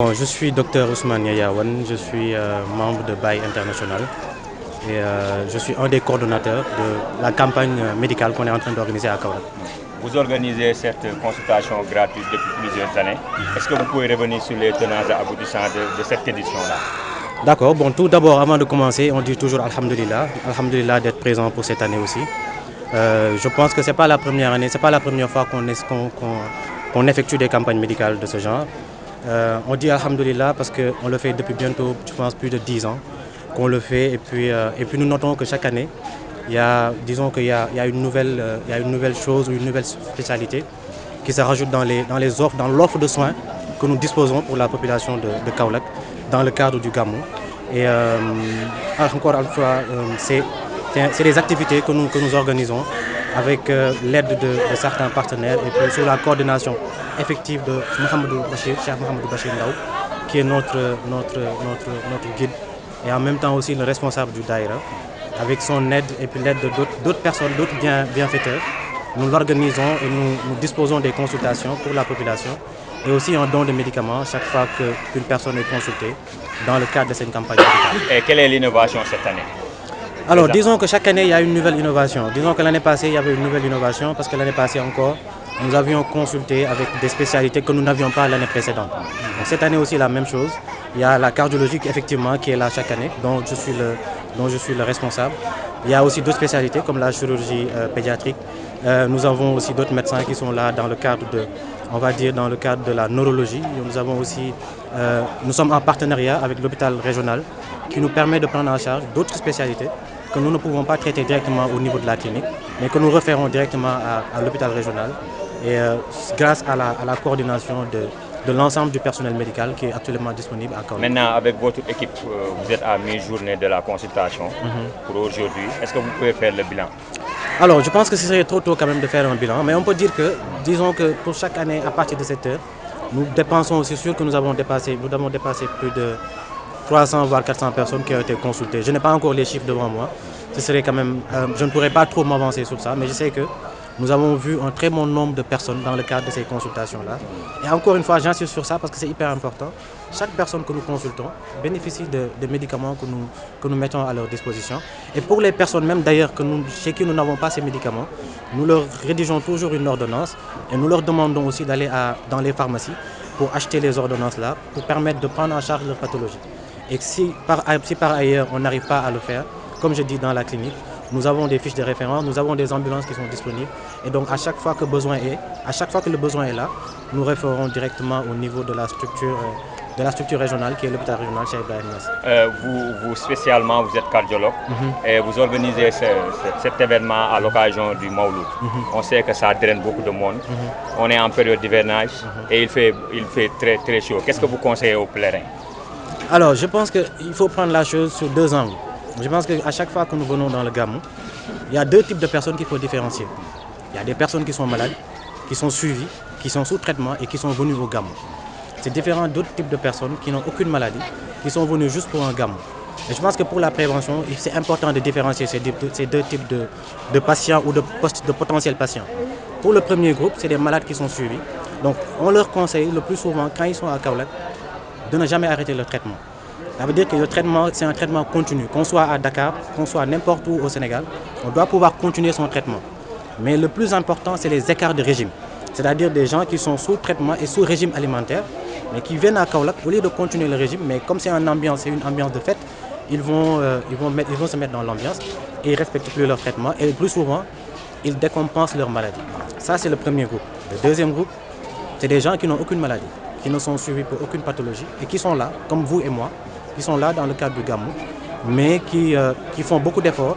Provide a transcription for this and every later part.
Bon, je suis Dr Ousmane Yayawan, je suis membre de Baye International et je suis un des coordonnateurs de la campagne médicale qu'on est en train d'organiser à Kaolack. Vous organisez cette consultation gratuite depuis plusieurs années. Est-ce que vous pouvez revenir sur les tenants et aboutissants de cette édition-là? D'accord, bon, tout d'abord, avant de commencer, on dit toujours Alhamdulillah, Alhamdulillah d'être présent pour cette année aussi. Je pense que ce n'est pas la première année, c'est pas la première fois qu'on effectue des campagnes médicales de ce genre. On dit Alhamdulillah parce qu'on le fait depuis bientôt, je pense, plus de 10 ans qu'on le fait. Et puis nous notons que chaque année, disons qu'il y a une nouvelle chose ou une nouvelle spécialité qui se rajoute dans l'offre de soins que nous disposons pour la population de Kaolack dans le cadre du Gamou. Et encore une fois, c'est des activités que nous organisons avec l'aide de certains partenaires et puis sous la coordination effective de Cheikh Mohamedou Bachir Ndaw, qui est notre guide et en même temps aussi le responsable du Daïra. Avec son aide et puis l'aide d'autres personnes, d'autres bienfaiteurs, nous l'organisons et nous disposons des consultations pour la population et aussi un don de médicaments chaque fois qu'une personne est consultée dans le cadre de cette campagne médicale. Et quelle est l'innovation cette année? Alors, disons que chaque année, il y a une nouvelle innovation. Disons que l'année passée, il y avait une nouvelle innovation parce que l'année passée encore, nous avions consulté avec des spécialités que nous n'avions pas l'année précédente. Donc, cette année aussi, la même chose. Il y a la cardiologie, effectivement, qui est là chaque année, dont je suis le responsable. Il y a aussi d'autres spécialités comme la chirurgie pédiatrique. Nous avons aussi d'autres médecins qui sont là dans le cadre de la neurologie. Nous sommes en partenariat avec l'hôpital régional qui nous permet de prendre en charge d'autres spécialités que nous ne pouvons pas traiter directement au niveau de la clinique, mais que nous référons directement à l'hôpital régional. Et grâce à la coordination de l'ensemble du personnel médical qui est actuellement disponible à Kaolack. Maintenant, avec votre équipe, vous êtes à mi-journée de la consultation pour aujourd'hui. Est-ce que vous pouvez faire le bilan? Alors, je pense que ce serait trop tôt quand même de faire un bilan, mais on peut dire que, disons que pour chaque année, à partir de cette heure, nous dépensons, c'est sûr que nous avons dépassé plus de 300 voire 400 personnes qui ont été consultées. Je n'ai pas encore les chiffres devant moi. Ce serait quand même, je ne pourrais pas trop m'avancer sur ça, mais je sais que nous avons vu un très bon nombre de personnes dans le cadre de ces consultations-là. Et encore une fois, j'insiste sur ça parce que c'est hyper important. Chaque personne que nous consultons bénéficie de médicaments que nous mettons à leur disposition. Et pour les personnes même d'ailleurs chez qui nous n'avons pas ces médicaments, nous leur rédigeons toujours une ordonnance et nous leur demandons aussi d'aller dans les pharmacies pour acheter les ordonnances-là, pour permettre de prendre en charge leur pathologie. Et si par ailleurs on n'arrive pas à le faire, comme je dis dans la clinique, nous avons des fiches de référence, nous avons des ambulances qui sont disponibles. Et donc à chaque fois que le besoin est là, nous référons directement au niveau de la structure régionale qui est l'hôpital régional Cheikh Ibrahim Niass. Vous spécialement, vous êtes cardiologue et vous organisez cet événement à l'occasion du Mawlud. On sait que ça draine beaucoup de monde. On est en période d'hivernage et il fait très très chaud. Qu'est-ce que vous conseillez aux pèlerins? Alors, je pense qu'il faut prendre la chose sur deux angles. Je pense qu'à chaque fois que nous venons dans le Gamou, il y a deux types de personnes qu'il faut différencier. Il y a des personnes qui sont malades, qui sont suivies, qui sont sous traitement et qui sont venues au Gamou. C'est différent d'autres types de personnes qui n'ont aucune maladie, qui sont venues juste pour un Gamou. Et je pense que pour la prévention, c'est important de différencier ces deux types de patients ou de potentiels patients. Pour le premier groupe, c'est des malades qui sont suivis. Donc on leur conseille le plus souvent, quand ils sont à Kaolack, de ne jamais arrêter le traitement. Ça veut dire que le traitement, c'est un traitement continu. Qu'on soit à Dakar, qu'on soit n'importe où au Sénégal, on doit pouvoir continuer son traitement. Mais le plus important, c'est les écarts de régime. C'est-à-dire des gens qui sont sous traitement et sous régime alimentaire, mais qui viennent à Kaolack, au lieu de continuer le régime, mais comme c'est une ambiance de fête, ils vont se mettre dans l'ambiance et ils ne respectent plus leur traitement. Et le plus souvent, ils décompensent leur maladie. Ça, c'est le premier groupe. Le deuxième groupe, c'est des gens qui n'ont aucune maladie, qui ne sont suivis pour aucune pathologie et qui sont là, comme vous et moi, qui sont là dans le cadre du Gamou, mais qui font beaucoup d'efforts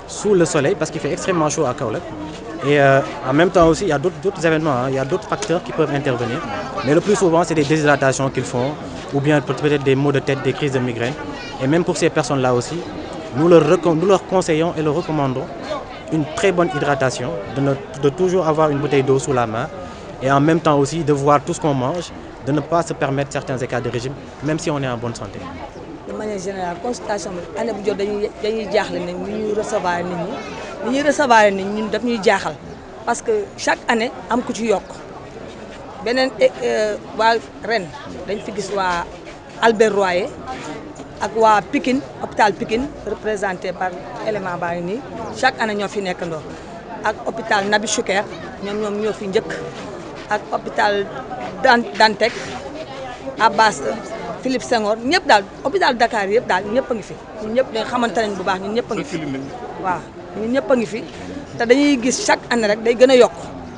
sous le soleil parce qu'il fait extrêmement chaud à Kaolack. Et en même temps aussi, il y a d'autres événements, hein, il y a d'autres facteurs qui peuvent intervenir. Mais le plus souvent, c'est des déshydratations qu'ils font, ou bien peut-être des maux de tête, des crises de migraine. Et même pour ces personnes-là aussi, nous leur conseillons et leur recommandons une très bonne hydratation, de toujours avoir une bouteille d'eau sous la main, et en même temps aussi de voir tout ce qu'on mange, de ne pas se permettre certains écarts de régime, même si on est en bonne santé. De manière générale, consultation bi année bu jot dañuy jaaxle ne ni ñuy recevoir nit ñi ñun daf ñuy jaaxal parce que chaque année am ku ci yokk beneen waa ren dañ fi gis waa Albert Royer ak waa Pikine hôpital Pikine représenté par élément baa ngi nii chaque année ñoo fi nekkandoo ak hôpital Nabi Choucair ñoom ñoo fi njëkk ak hôpital Dantec Abbas Philippe Senghor ñëpp daal hôpital Dakar yëpp daal ñëpp a ngi fi ñun ñëpp dañ xamante nañ bu baax ñun ñëpp a ngi fi waaw ñun ñëpp a ngi fi te dañuy gis chaque année rek day gën a yokk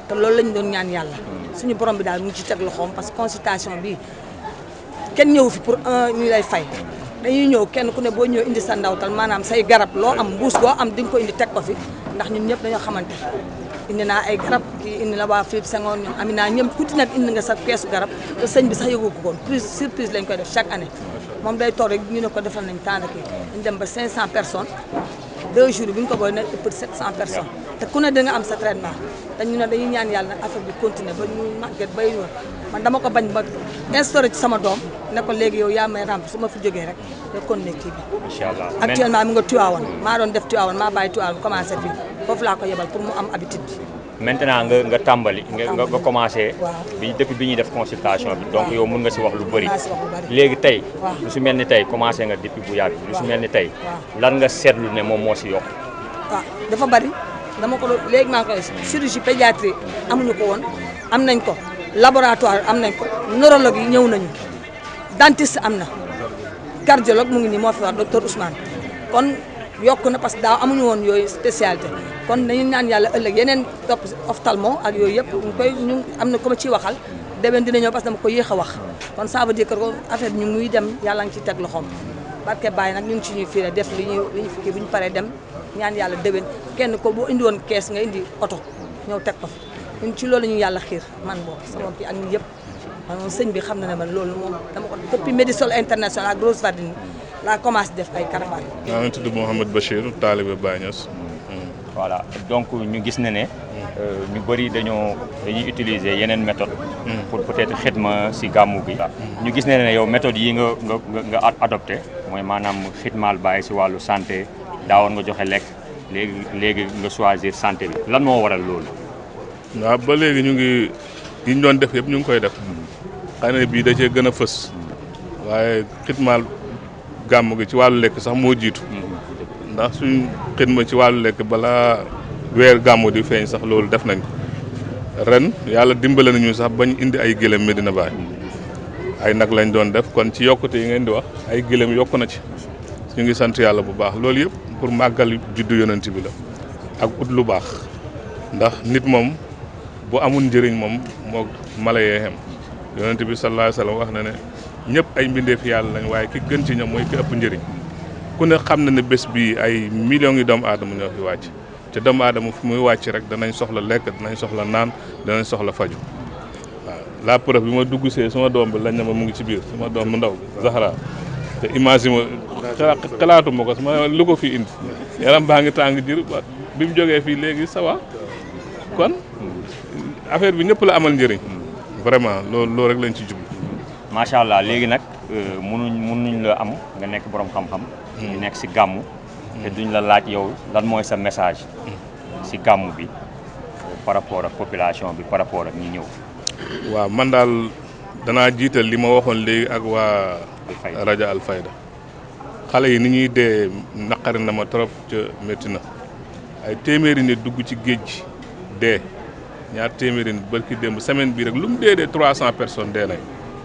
te loolu lañ doon ñaan yàlla suñu borom bi daal mu ngi ci teg loxoom parce que consultation bi kenn ñëw fi pour ñu lay fay dañuy ñëw kenn ku ne boo ñëw indi sa ndawtal maanaam say garab loo am mbuus boo am di nga ko indi teg ko fi ndax ñun ñëpp dañoo xamante indi naa ay garab kii indi la waa Philippe Senghor ñoom Amina ñëpp ku ci nekk indi nga sa keesu garab te sëñ bi sax yëgu ko woon surprise lañ koy def chaque année moom day toog rek ñu ne ko defal nañ temps kii ñu dem ba 500 personnes 2 jours bi ñu ko booy ne ëpp 700 personnes te ku ne da nga am sa traitement te ñu ne dañuy ñaan yàlla nag affaire bi continuer ba ñu màgget bay ñëw man dama ko bañ ba instauré ci sama doom ne ko léegi yow yaa may ramp su ma fi jógee rek da continuer kii bi. incha allah actuellement mi nga Tivaouane maa doon def Tivaouane maa bàyyi Tivaouane commencé fii foofu laa ko yebal pour mu am habitude bi. maintenant nga tàmbali nga commencé depuis bi ñuy def consultation bi donc yow mën nga si wax lu bëri léegi tey lu si mel ni tey commencé nga depuis bu yàgg lu si mel ni tey lan nga seetlu ne moom moo si yokk waaw dafa bëri dama ko léegi maa ngi koy chirurgie pédiatrie amuñu ko woon am nañ ko laboratoire am nañ ko neurologue yi ñëw nañu dentiste am na cardiologue mu ngi nii moo fi wax docteur Ousmane kon yokk na parce que daaw amuñu woon yooyu spécialité kon dañu ñaan yàlla ëllëg yeneen topp ophtalmo ak yooyu yëpp ñu am na ko ma ciy waxal déwén dina ñëw parce que dama ko yéex a wax kon ça veut dire que affaire bi ñu muy dem yàlla ngi ciy teg loxoom barke Baye nag ñu ngi ci ñuy fiire def li ñu fikki bu ñu paree dem ñaan yàlla déwén kenn ko boo indi woon kees nga indi oto ñëw teg ko fi ñun ci loolu ñu yàlla xiir man boobu sama kii ak ñun yëpp man moom sëñ bi xam na ne man loolu moom dama ko depuis Médisol international ak Rose Wardini laa commencé def ay caravane. maa ngi tudd Mouhamed Bachir taalibe Baye Niass. voilà donc ñu gis ne ñu bëri dañuy utiliser yeneen méthode pour peut-être xidma si gàmmu gi. ñu gis ne yow méthode yi nga adopté mooy maanaam xidmaal Baye si wàllu santé daawoon nga joxe lekk léegi nga choisir santé bi lan moo waral loolu. waaw ba léegi ñu ngi yi ñu doon def yëpp ñu ngi koy def xëy na bii da cee gën a fës waaye xidmaal gàmmu gi ci wàllu lekk sax moo jiitu. ndax suñ xidma ci wàllu lekk balaa weer gàmmu di feeñ sax loolu def nañ ren yàlla dimbale nañu sax bañ indi ay gëlëm Medina Baye ay nag lañ doon def kon ci yokkute yi ngeen di wax ay gëlëm yokku na ci ñu ngi sant yàlla bu baax loolu yëpp pour màggal juddu yonent bi la ak ut lu baax ndax nit moom bu amul njëriñ moom moo mala yee xem yonent bi sallallahu alayhi wa sallam wax na ne ñëpp ay mbindeef yàlla lañ waaye ki gën ci ñoom mooy ki ëpp njëriñ ku ne xam na ne bés bii ay millions yi doomu aadama ñoo fi wàcc te doomu aadama fu muy wàcc rek danañ soxla lekk danañ soxla naan danañ soxla faju waaw la preuve bi ma dugg see sama doom bi lañ ne ma mu ngi ci biir sama doom mu ndaw Zahra te image yi ma xalaatu ma ko sama lu ko fi indi yaram baa ngi tàng jër bi mu jógee fii léegi ça va kon affaire bi ñëpp la amal njëriñ vraiment loolu rek lañ ci jublu. macha allah léegi nag mënuñ la am nga nekk borom xam-xam. ñu nekk si gàmmu. te duñ la laaj yow lan mooy sa message. si gàmmu bi par rapport ak population bi par rapport ak ñi ñëw. waaw man daal danaa jiital li ma waxoon léegi ak waa. rajo Alfayda xale yi ni ñuy dee naqari na ma trop ca métti na ay téeméeri nit dugg ci géej gi dee ñaar téeméeri nit barki démb semaine bii rek lu mu dee 300 personnes dee nañ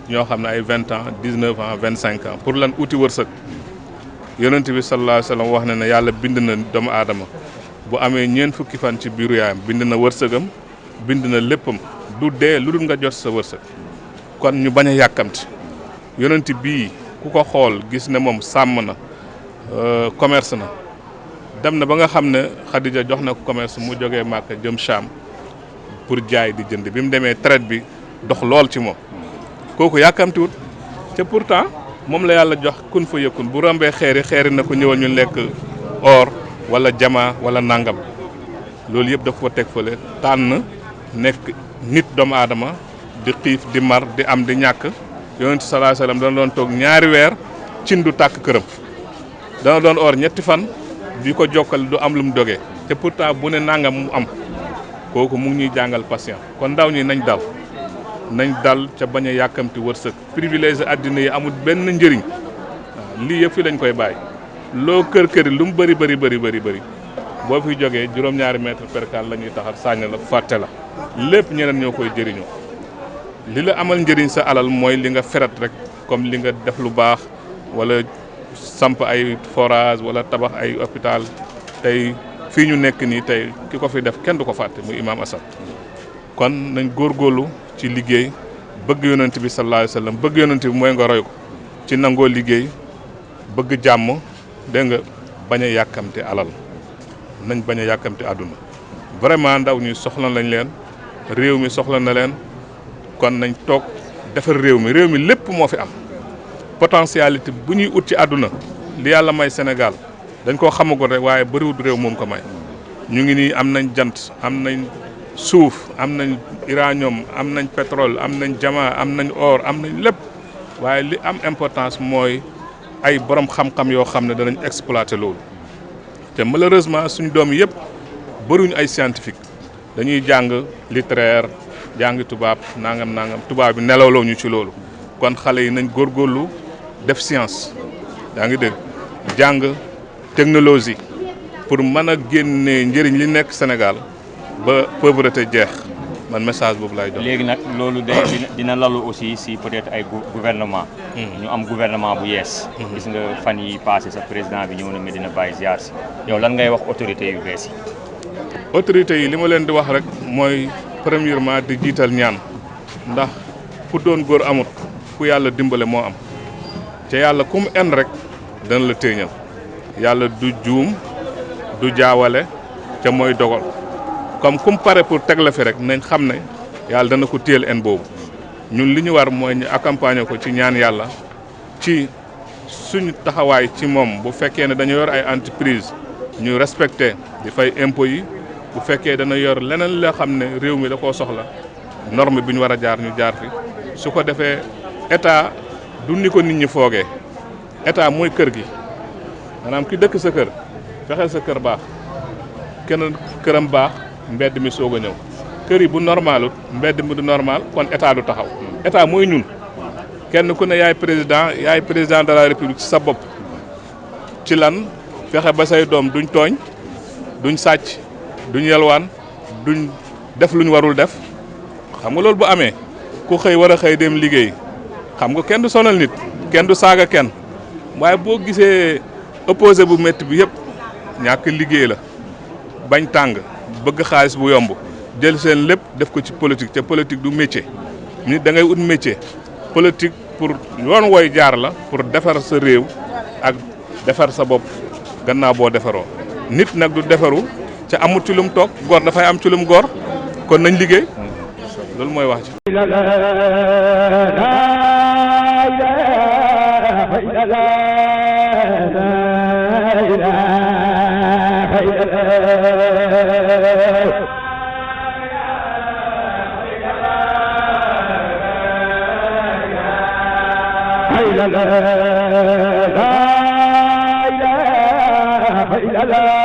ñoo xam ne ay 20 ans 19 ans 25 ans pour lan uti wërsëg yonent bi sallallahu alayhi wa sallam wax na ne yàlla bind na doomu aadama bu amee ñeent fukki fan ci biiru yaayam bind na wërsëgam bind na léppam du dee lu dul nga jot sa wërsëg kon ñu bañ a yàkkamti yonent bii ku ko xool gis ne moom sàmm na commerce na dem na ba nga xam ne Khadija jox na ko commerce mu jógee Màkka jëm Cham pour jaay di jënd bi mu demee traite bi dox lool ci moom kooku yàkkamtiwut te pourtant moom la yàlla jox kun fa yëkkun bu rombee xeeri na ko ñëwal ñu lekk or wala jama wala nangam loolu yëpp daf ko teg fële tànn nekk nit doomu aadama di xiif di mar di am di ñàkk yonent sallallahu alayhi wasallam dana doon toog ñaari weer cin du tàkk këram dana doon or ñetti fan di ko jokkal du am lu mu dogee te pourtant bu ne nangam mu am kooku mu ngi ñuy jàngal patient kon ndaw ñi nañ dal ca bañ a yàkkamti wërsëg privilégié àddina yi amul benn njëriñ waaw lii yëpp fi lañ koy bàyyi loo kër lu mu bëri boo fi jógee juróom-ñaari mètre percal la ñuy taxal sànni la fàtte la lépp ñeneen ñoo koy jëriñoo li la amal njëriñ sa alal mooy li nga feret rek comme li nga def lu baax wala samp ay forage wala tabax ay hôpital tey fii ñu nekk nii tey ki ko fi def kenn du ko fàtte muy Imam Assane kon nañ góorgóorlu ci liggéey bëgg yonent bi sallallahu alayhi wasallam bëgg yonent bi mooy nga roy ko ci nangoo liggéey bëgg jàmm dégg nga bañ a yàkkamte alal nañ bañ a yàkkamte àdduna vraiment ndaw ñi soxla nañ leen réew mi soxla na leen kon nañ toog defar réew mi lépp moo fi am potentialité bu ñuy ut ci àdduna li yàlla may Sénégal dañ koo xamagul rek waaye bëriwul réew moom ko may ñu ngi nii am nañ jant am nañ suuf am nañ uranium am nañ pétrole am nañ diamant am nañ or am nañ lépp waaye li am importance mooy ay borom xam-xam yoo xam ne danañ exploiter loolu te malheureusement suñu doom yëpp bëruñu ay scientifique dañuy jàng littéraire jàng tubaab nangam tubaab bi nelawloo ñu ci loolu kon xale yi nañ góorgóorlu def science yaa ngi dégg jàng technologie pour mën a génne njëriñ li nekk Sénégal ba pauvreté jeex man message boobu laay jox. léegi nag loolu dina lalu aussi si peut-être ay gouvernement ñu am gouvernement bu yees. gis nga fan yi passé sa président bi ñëw na Medina Baye ziar si yow lan ngay wax autorités yu bees yi. autorités yi li ma leen di wax rek mooy premièrement di jiital ñaan ndax ku doon góor amut ku yàlla dimbale moo am te yàlla ku mu en rek dana la téeñal yàlla du juum du jaawale te mooy dogal comme ku mu pare pour teg la fi rek nañ xam ne yàlla dana ko téel en boobu ñun li ñu war mooy ñu accompagner ko ci ñaan yàlla ci suñu taxawaay ci moom bu fekkee ne dañu yor ay entreprise ñu respecté di fay impôts yi bu fekkee dana yor leneen loo xam ne réew mi da koo soxla norme bi ñu war a jaar ñu jaar fi su ko defee état du ni ko nit ñi foogee état mooy kër gi maanaam ki dëkk sa kër fexeel sa kër baax kenn këram baax mbedd mi soog a ñëw kër yi bu normalut mbedd mi du normal kon état du taxaw état mooy ñun kenn ku ne yaay président de la république ci sa bopp ci lan fexe ba say doom duñ tooñ duñ sàcc duñ yelwaan duñ def luñ warul def xam nga loolu bu amee ku xëy war a xëy dem liggéey xam nga kenn du sonal nit kenn du saaga kenn waaye boo gisee opposé bu métti bi yëpp ñàkk liggéey la bañ tàng bëgg xaalis bu yomb jël seen lépp def ko ci politique te politique du métier nit da ngay ut métier politique pour yoon woy jaar la pour defar sa réew ak defar sa bopp gannaaw boo defaroo nit nag du defaru ca amut ci lum toog góor dafay am ci lum góor kon nañ liggéey loolu mooy wax ci la